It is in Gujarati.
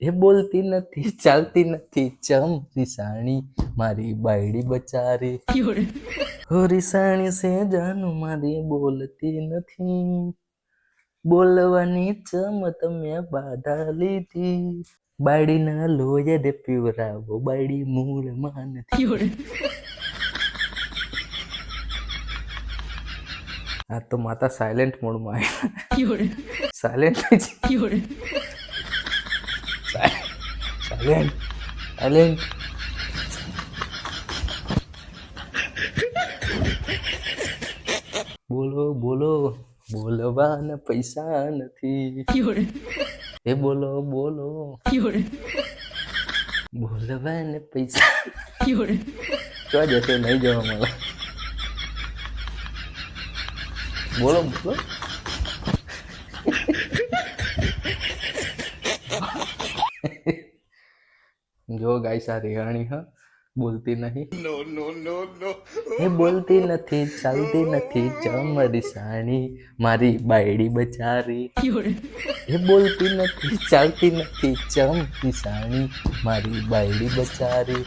એ બોલતી નથી ચાલતી નથી ચમ રીસાણી મારી બાયડી બચારી હો રીસાણી છે જાનું મારી બોલતી નથી બોલવાની ચમ તમે બાધા લીધી બાયડીના લોહી રે પીવરાવો બાયડી મૂળમાં નથી આ તો માતા સાયલેન્ટ મોડમાં આવ્યા સાયલેન્ટ સાયલેન્ટ સાયલેન્ટ બોલો બોલો બોલવાના પૈસા નથી એ બોલો બોલો બોલવાના પૈસા જો જશે નહીં જવા મળે બોલો બોલો જો ગાઈસ આ રેહાણી હા બોલતી નહીં એ બોલતી નથી ચાલતી નથી ચમ રીસાણી મારી બાયડી બચારી એ બોલતી નથી ચાલતી નથી ચમ રીસાણી મારી બાયડી બચારી